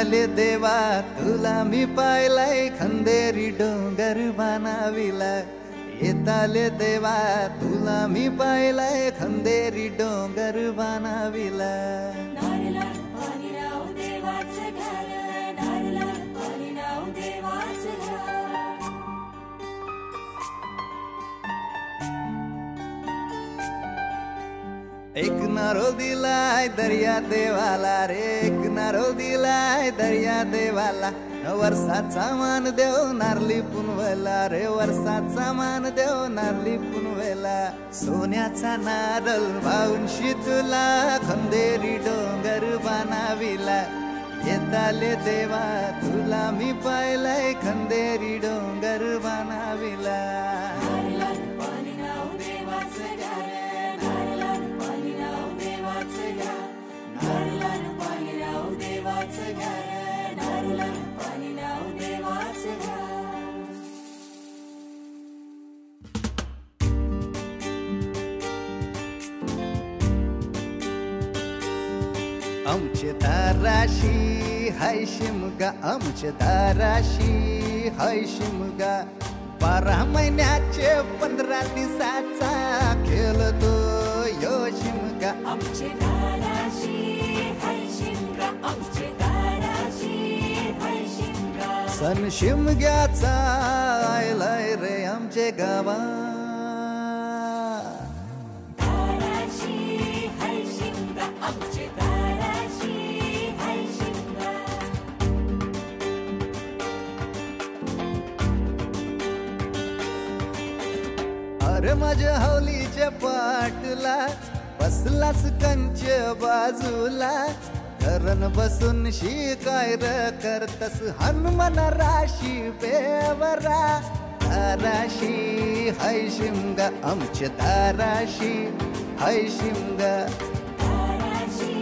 येताले देवा तुला मी पाहिलाय खंदेरी डोंगर बनाविला येताले देवा तुला मी पाहिलाय खंदेरी डोंगर बनाविला एक नारो दिलाय दर्या देवाला रे एक नारो दिलाय दर्या देवाला वर्षाचा मान देव नारली पुनवेला रे वर्षाचा मान देव नारली पुनवेला सोन्याचा नारळ वाहून तुला खंदेरी डोंगर बनाविला येताले देवा तुला मी पाहिलाय खंदेरी डोंगर बनाविला आमचे दाराशी हाय शिमगा आमचे दाराशी हाय शिमगा 12 महिन्याचे 15 दिवसाचा खेळतो यो शिमगा आमचे दाराशी हाय शिमगा आमचे दाराशी हाय शिमगा सन शिमग्याचा आयलाय रे आमचे गावा दाराशी हाय शिमगा आमचे दाराशी हाय शिमगा अरे माझ्या हौलीच्या पाटला बसलास कंच बाजूला धरण बसून शिकाय र करतस हनुमान राशी बेवरा दाराशी हाय शिमगा आमच्या दाराशी हाय शिमगा दाराशी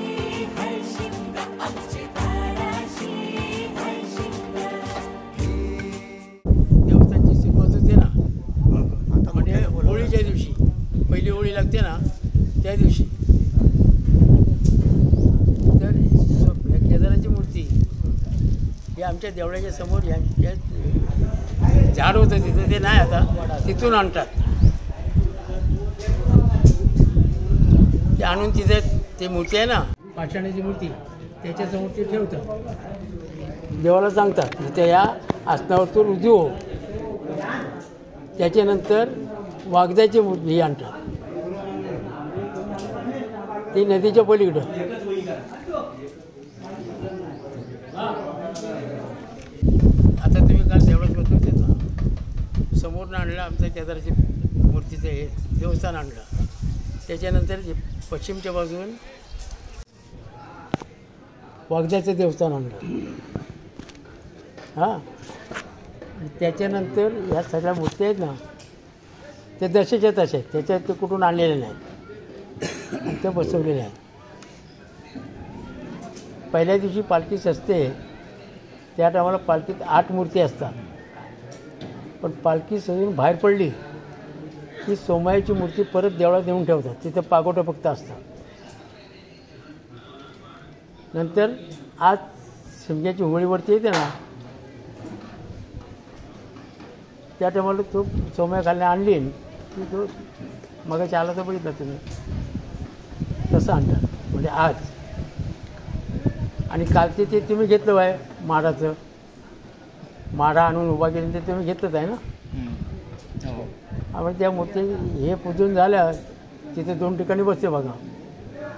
हाय शिमगा आमचे दाराशी हाय शिमगा देवस्थानची शिकवत होते ना म्हणजे होळीच्या दिवशी पहिली होळी लागते ना त्या दिवशी तर केदाराची मूर्ती ही आमच्या देवळाच्या समोर या झाड होतं तिथं ते नाही आता तिथून आणतात ते आणून तिथे ते मूर्ती आहे ना पाषाणाची मूर्ती त्याच्यासमोर ते ठेवतात देवाला सांगतात तिथे या आसनावरतून उजू हो त्याच्यानंतर वाघदाची मूर्ती ही आणतात ती नदीच्या पलीकडं आता तुम्ही काल देवळात बसले होते ना समोरनं आणलं आमचं केदाराची मूर्तीचं हे देवस्थान आणलं त्याच्यानंतर पश्चिमच्या बाजून वाघदाचं देवस्थान आणलं हां त्याच्यानंतर या सगळ्या मूर्ती आहेत ना ते जसेच्या तसे आहेत त्याच्यात ते कुठून आणलेले नाहीत ते बसवलेले आहेत पहिल्या दिवशी पालखी सजते त्या टायमाला पालखीत 8 मूर्ती असतात पण पालखी सजून बाहेर पडली की सोमयाची मूर्ती परत देवळात नेऊन ठेवतात तिथं पागोटं फक्त असतात नंतर आज शिमग्याची होळीवरती येते ना त्या टायमाला तो सोमया खाली आणली की तो मग आला तर बघितला तुम्ही तसं आणतात म्हणजे आज आणि कालचे ते तुम्ही घेतलं आहे माडाचं माडा आणून उभा केली ते तुम्ही घेतलंच आहे ना आपण त्या मूर्ती हे पूजून झाल्या तिथे 2 ठिकाणी बसते बघा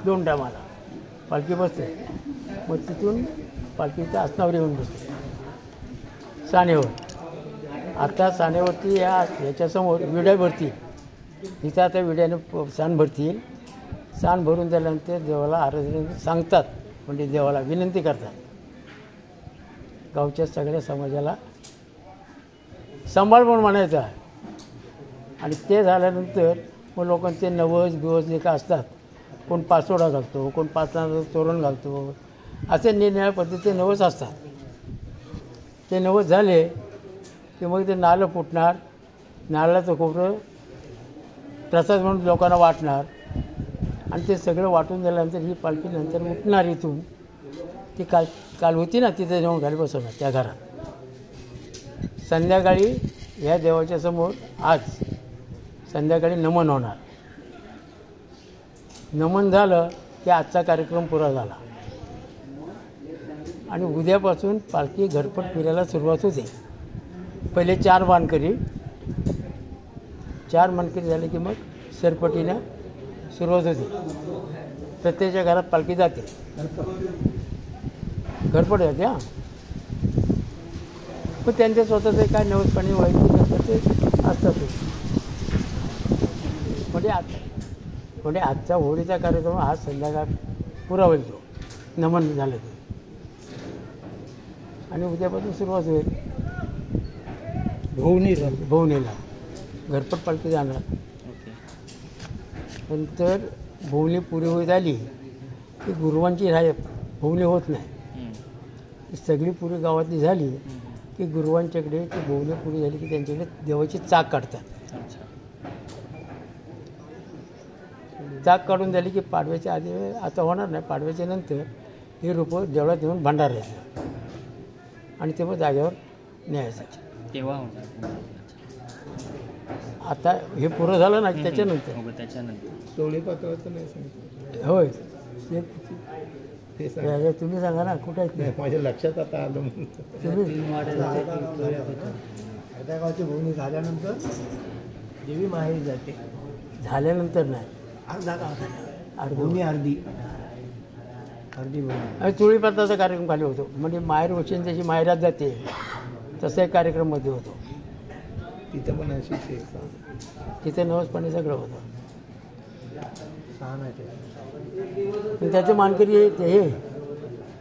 2 टायमाला पालखी बसते मग तिथून पालखीच्या आसनावर येऊन बसते सानेवर आता सानेवरती याच्यासमोर विड्या भरतील इथं आता विड्याने साण भरतील साण भरून झाल्यानंतर देवाला आराधना सांगतात म्हणजे देवाला विनंती करतात गावच्या सगळ्या समाजाला सांभाळ म्हणून म्हणायचं आहे आणि ते झाल्यानंतर मग लोकांचे नवस बिवस जे काय असतात कोण पाचोडा घालतो कोण 5 तोरण घालतो असे निरनिराळ्या पद्धतीचे नवस असतात ते नवस झाले की मग ते नारळ फुटणार नारळाचं खोबरं प्रसाद म्हणून लोकांना वाटणार आणि ते सगळं वाटून झाल्यानंतर ही पालखी नंतर उठणार इथून ती काल काल होती ना तिथे जाऊन खाली बसवणार त्या घरात. संध्याकाळी या देवाच्या समोर आज संध्याकाळी नमन होणार. नमन झालं की आजचा कार्यक्रम पुरा झाला आणि उद्यापासून पालखी घरपट फिरायला सुरुवात होते. पहिले 4 मानकरी झाले की मग सरपटीनं सुरुवात होते. प्रत्येकाच्या घरात पालखी जाते, घरपट जाते. हां, पण त्यांच्या स्वतःचं काय नवस पाणी वैयक्तिक असतं ते असतातच. म्हणजे आजचा होळीचा कार्यक्रम हा संध्याकाळ पुरा होईल तो नमन झालं ते आणि उद्यापासून सुरुवात होईल भवनीला घरपट पालखी जाणार. नंतर भवनी पुरी होत आली की गुरुवांची भवनी होत नाही. सगळी पुरी गावातली झाली की गुरुवांच्याकडे ती भवनी पुरी झाली की त्यांच्याकडे देवाची चाक काढतात. चाक काढून झाली की पाडव्याच्या आधी आता होणार नाही, पाडव्याच्या नंतर हे रोपं देवळात नेऊन भंडारायचं आणि ते मग जागेवर न्यायचं. तेव्हा होणार. आता हे पुरं झालं ना त्याच्यानंतर सोळी पात्राचं नाही सांगितलं. होय ते सांग. तुम्ही सांगा ना कुठे आहेत ते? माझ्या लक्षात आता आलं. तुम्ही गावची भूमी झाल्यानंतर देवी माहेरी जाते. झाल्यानंतर नाही अर्धा गाव भूमी अर्धी भूमी. आणि चोळीपात्राचा कार्यक्रम खाली होतो. म्हणजे माहेर वचन त्याची माहेरात जाते तसा एक कार्यक्रममध्ये होतो. तिथं पण अशी तिथे नवस पाणी सगळं होतं. छान आहे ते. पण त्याचे मानकरी हे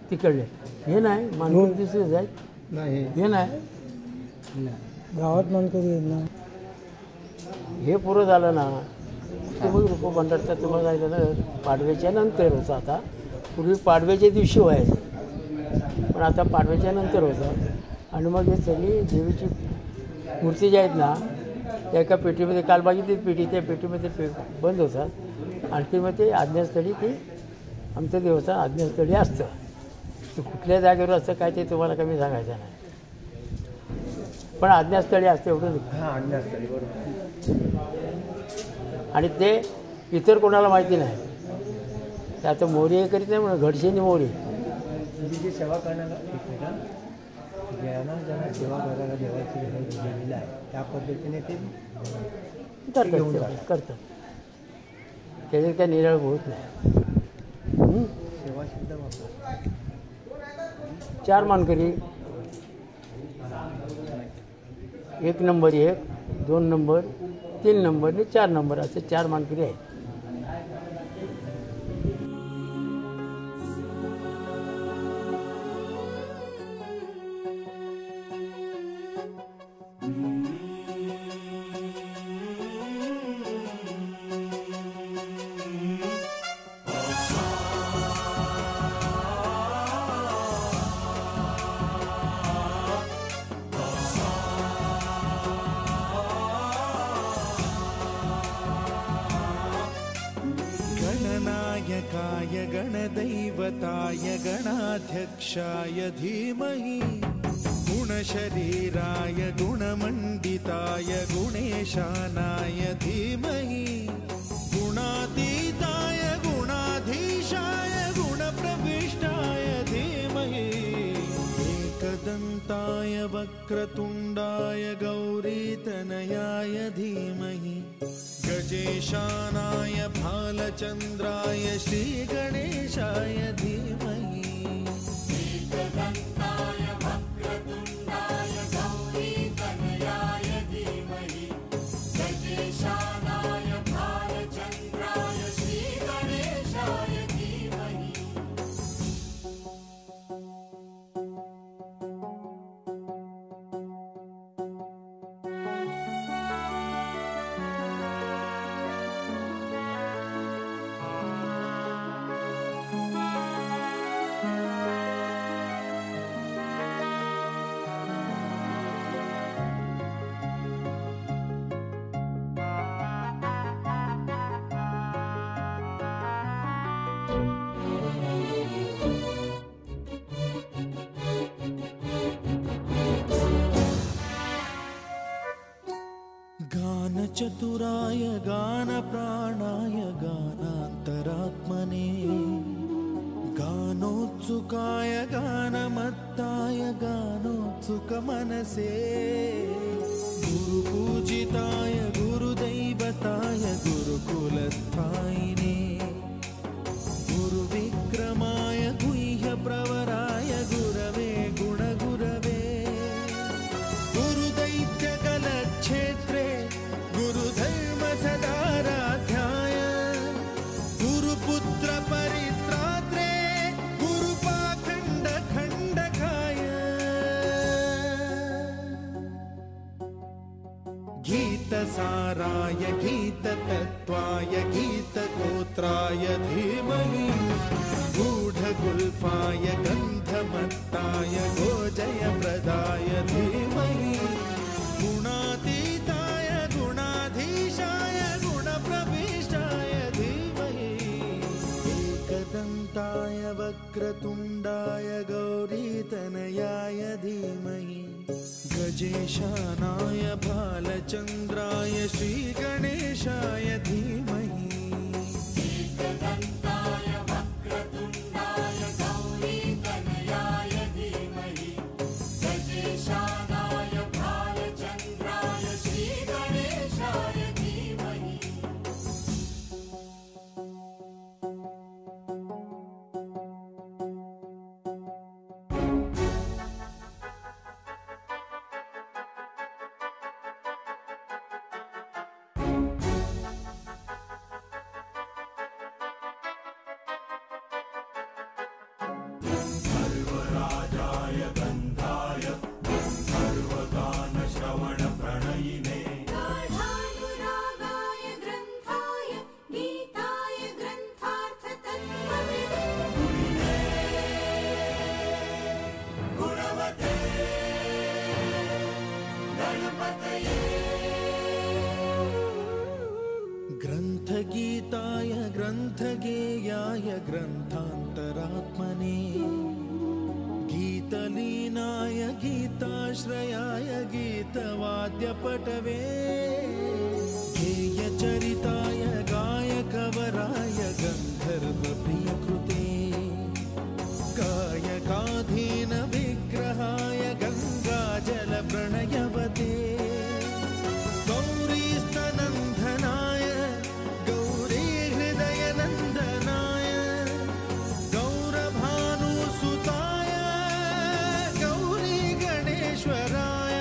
तिकडले हे नाही मानकरी दुसरेच आहेत. नाही हे नाही गावात मानकरी आहेत ना. हे पुरं झालं ना ते मग रूप भंडारचा तुम्हाला जायचं ना पाडव्याच्या नंतर होतं. आता पूर्वी पाडव्याच्या दिवशी व्हायचं पण आता पाडव्याच्या नंतर होतं. आणि मग हे सगळी देवीची मूर्ती ज्या आहेत ना त्या एका पेटीमध्ये काल बघितली पेटी त्या पेटीमध्ये बंद होतात आणखी मग ते आज्ञास्थळी ते आमचं देवस्थान आज्ञास्थळी असतं. ते कुठल्या जागेवर असतं काय ते तुम्हाला कमी सांगायचं नाही पण आज्ञास्थळी असतं एवढं. हां आज्ञास्थळी बरोबर. आणि ते इतर कोणाला माहिती नाही. ते आता मोरी हे करीत नाही म्हणून घडशेनी मोरी जी सेवा करण्याला ज्यांना सेवा करायला देवाची दिलेली आहे त्या पद्धतीने ते करतात. त्याच्यात काय निराळ होत नाही. सेवा शब्द वापरतात. 4 मानकरी 1 नंबर 1 2 नंबर 3 नंबर आणि 4 नंबर असे 4 मानकरी आहेत. गणनायकाय गणदैवताय गणाध्यक्षाय धीमहि गुणशरीराय गुणमण्डिताय गुणेशानाय धीमहि गुणातीताय गुणाधीशाय गुणप्रविष्टाय धीमहि एकदन्ताय वक्रतुण्डाय गौरीतनयाय धीमहि गजेशानाय भालचन्द्राय श्रीगणेशाय धीमहि एकदन्ताय वक्रतुण्डाय गौरीतनयाय धीमहि गजेशानाय भालचन्द्राय श्रीगणेशाय धीमहि. गानचतुराय गानप्राणाय गानान्तरात्मने गानोत्सुकाय गानमत्ताय गानोत्सुकमनसे गुरुपूजिताय गुरुदैवताय गुरुकुलस्थायिने गुरुविक्रमाय गुह्यप्रवराय गुरवे गुणगुरवे गुरुदैत्यकलक्षेत्रे गुरुधर्मसदाराध्याय गुरुपुत्रपरित्रात्रे गुरुपाखण्डखण्डकाय गीतसाराय गीततत्त्वाय गीतगोत्राय धीमहि गूढगुल्फाय गन्धमत्ताय गोजयप्रदाय धीमहि गुणातीताय गुणाधीशाय गुणप्रविष्टाय धीमहि एकदन्ताय वक्रतुण्डाय गौरीतनयाय धीमहि गजेशानाय भालचन्द्राय श्रीगणेशाय धीमहि एकदन्ताय वक्रतुण्डाय गौरीतनयाय धीमहि गजेशानाय भालचन्द्राय श्रीगणेशाय धीमहि गाढानुरागाय ग्रन्थाय गीताय ग्रन्थार्थतत्त्वविदे गुणवते गणपतये ग्रन्थगीताय ग्रन्थगेयाय ग्रन्थान्तरात्मने गीतलीनाय गीताश्रयाय गीतवाद्यपटवे गेयचरिताय गायकवराय गन्धर्वप्रियकृते गायकाधीन विग्रहाय गङ्गाजलप्रणयवते गौरीस्तनन्दनाय गौरीहृदयनन्दनाय गौरभानुसुताय गौरी गणेश्वराय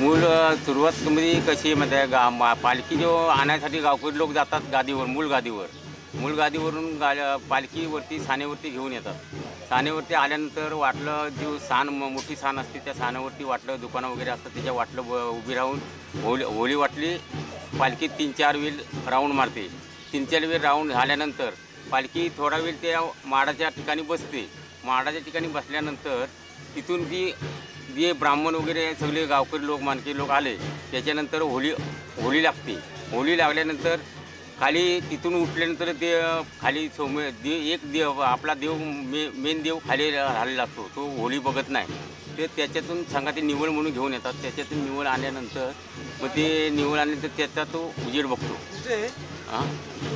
मूळ सुरुवातमध्ये कशी म्हणजे पालखी जो आणण्यासाठी गावकरी लोक जातात गादीवर मूळ गादीवरून पालखीवरती सानेवरती घेऊन येतात. सानेवरती आल्यानंतर वाटलं जो मोठी सान असते त्या सानेवरती वाटलं दुकानं वगैरे असतात त्याच्या वाटलं उभी राहून होळी वाटली पालखी 3-4 वेळ राऊंड मारते. 3-4 वेळ राऊंड झाल्यानंतर पालखी थोडा वेळ त्या माडाच्या ठिकाणी बसते. माडाच्या ठिकाणी बसल्यानंतर तिथून जे ब्राह्मण वगैरे सगळे गावकरी लोक मानकरी लोक आले त्याच्यानंतर होळी लागते. होळी लागल्यानंतर खाली तिथून उठल्यानंतर ते खाली एक देव आपला देव मेन देव खाली राहिलेला असतो तो होळी बघत नाही. ते त्याच्यातून संघाती निवड म्हणून घेऊन येतात. त्याच्यातून निवड आल्यानंतर मग ते निवड आल्यानंतर त्याचा तो उजेड बघतो.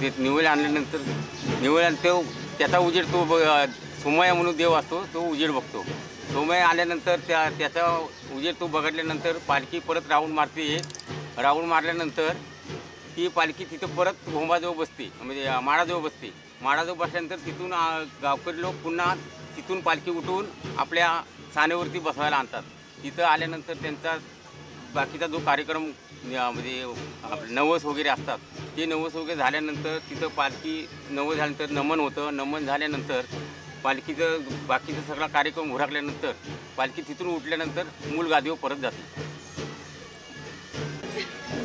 ते निवड आणल्यानंतर त्याचा उजेड तो सोमया म्हणून देव असतो तो उजेड बघतो. सोमया आल्यानंतर त्याचा उजेड तो बघितल्यानंतर पालखी परत राऊंड मारते. राऊंड मारल्यानंतर ती पालखी तिथं परत भोंबाजवळ बसते म्हणजे माडाजवळ बसते. माडाजवळ बसल्यानंतर तिथून गावकरी लोक पुन्हा तिथून पालखी उठवून आपल्या सानेवरती बसवायला आणतात. तिथं आल्यानंतर त्यांचा बाकीचा जो कार्यक्रम म्हणजे नवस वगैरे असतात ते नवस वगैरे झाल्यानंतर तिथं पालखी नवस झाल्यानंतर नमन होतं. नमन झाल्यानंतर पालखीचं बाकीचा सगळा कार्यक्रम उरकल्यानंतर पालखी तिथून उठल्यानंतर मूळ गादीवर परत जाते.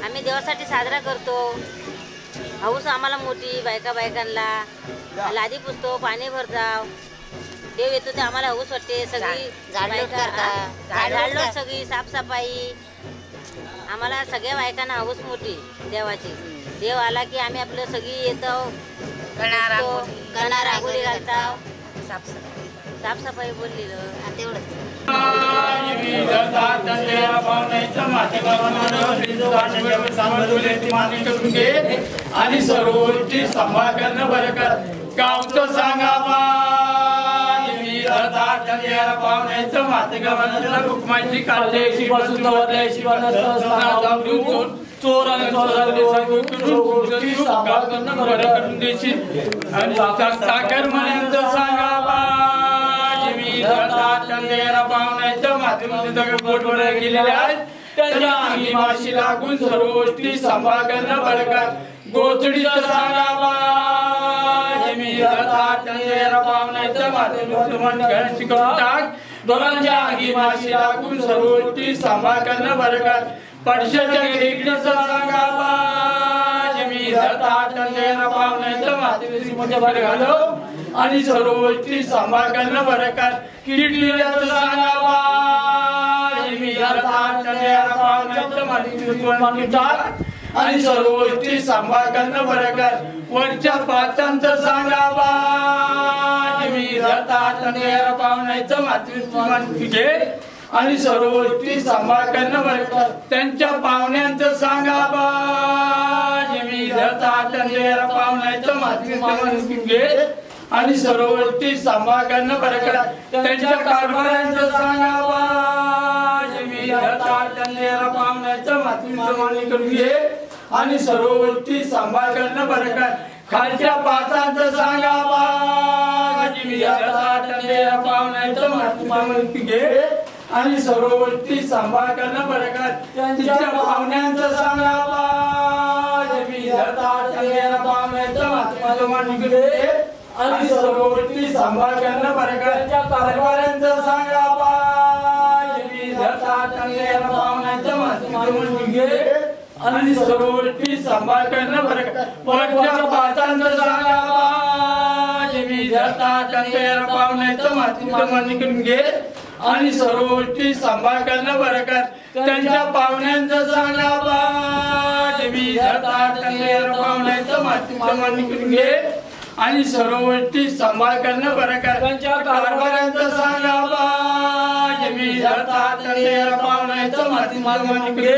आम्ही देवासाठी साजरा करतो. हौस आम्हाला मोठी बायकांना लादी पुसतो पाणी भरतो. देव येतो ते आम्हाला हौस वाटते. सगळी झाडलोट सगळी साफसफाई आम्हाला सगळ्या बायकांना हौस मोठी देवाची. देव आला की आम्ही आपलं सगळी येतो कणा रांगोळी घालतो. साफसफाई बोललेलं तेवढंच. आणि सर्व गोष्टी सांभाळ करणं बरं कर. गावचं सांगा पाहुण्याचं माते गावाला हुकमाची काढल्याशी पासून वरल्याशी चोर आणि गोष्टी सांभाळ करणं बरं करून देशील. आणि साखर म्हणायचं सांगा पाहुण्याच्या मातेमध्ये दगड बोटवर गेलेले आहेत. त्यांच्या अंगी माशी लागून सर्व गोष्टी सांभाळ करणं बरं कर. गोचडीचं सांगा पाहुण्याच्या मातेमध्ये शिकवून टाक. दोघांच्या अंगी माशी लागून सर्व गोष्टी सांभाळ करणं बरं कर. पडशाच्या टेकडीचं सांगा पाहुण्याच्या मातेमध्ये बरं घालव आणि सर्व गोष्टी सांभाळ करणं बरं कर. किडलीचं सांगा आणि सर्व गोष्टी सांभाळ करणं बरं कर. वरच्या पाचांचं सांगा पाहुण्याचं माती घे आणि सर्व गोष्टी सांभाळ करणं बरं कर. त्यांच्या पाहुण्यांचं सांगा पाहुण्याचं माती घे आणि सर्व गोष्टी सांभाळ करणं बरं कर. त्यांच्या कारभारांचं सांगा पाहुण्याचं माती करून घे आणि सर्व गोष्टी सांभाळ करणं बरं कर. खालच्या पाचांचं सांगा पाहुण्याचं माती घे आणि सर्व गोष्टी सांभाळ करणं बरं कर. त्यांच्या पाहुण्यांचं सांगा पाहुण्याचं माती घे आणि सर्व गोष्टी सांभाळ करणं बरं कर. कारभाऱ्यांचं सांगा पाहुण्याचं माती घे आणि सर्व गोष्टी सांभाळ करणं बरं कर. वरच्या पाचांचं सांगा पाहुण्याचं माती घे आणि सर्व गोष्टी सांभाळ करणं बरं कर. त्यांच्या पाहुण्यांचं सांगा पाहुण्याचं माती घे आणि सर्व गोष्टी सांभाळ करणं बरं कर. त्यांच्या कारभाऱ्यांचं सांगा पाहुण्याचं माती घे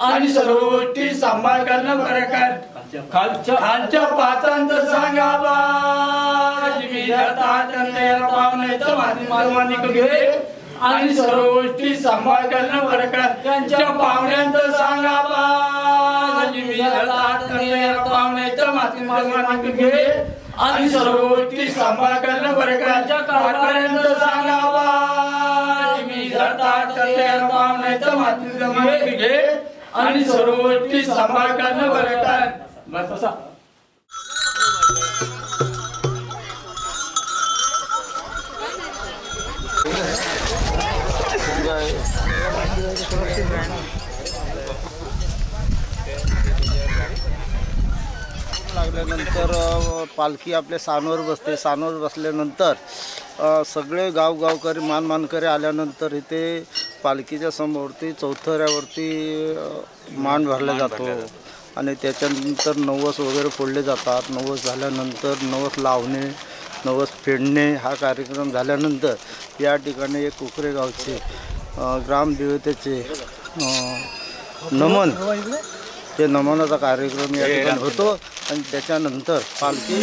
आणि सर्व गोष्टी सांभाळ करणं बरं कर. खालच्या पाचांचं सांगा पाहुण्याचं माती घे आणि सर्व गोष्टी सांभाळ करणं बरं कर. त्यांच्या पाहुण्यांचं सांगा पाहुण्याचं माती घे आणि सर्व गोष्टी सांभाळ करणं बरं कर. कारभाऱ्यांचं सांगा पाहुण्याचं माती घे आणि सर्व गोष्टी सांभाळ करणं बरं कर. बस लागल्यानंतर पालखी आपल्या सानवर बसते. सानवर बसल्यानंतर सगळे गावगावकरी मानकरी आल्यानंतर इथे पालखीच्या समोरती चौथऱ्यावरती मान भरला जातो आणि त्याच्यानंतर नवस वगैरे फोडले जातात. नवस झाल्यानंतर नवस लावणे, नवस फेडणे हा कार्यक्रम झाल्यानंतर या ठिकाणी एक कुकरे गावचे ग्रामदेवतेचे नमन, ते नमनाचा कार्यक्रम या ठिकाणी होतो आणि त्याच्यानंतर पालखी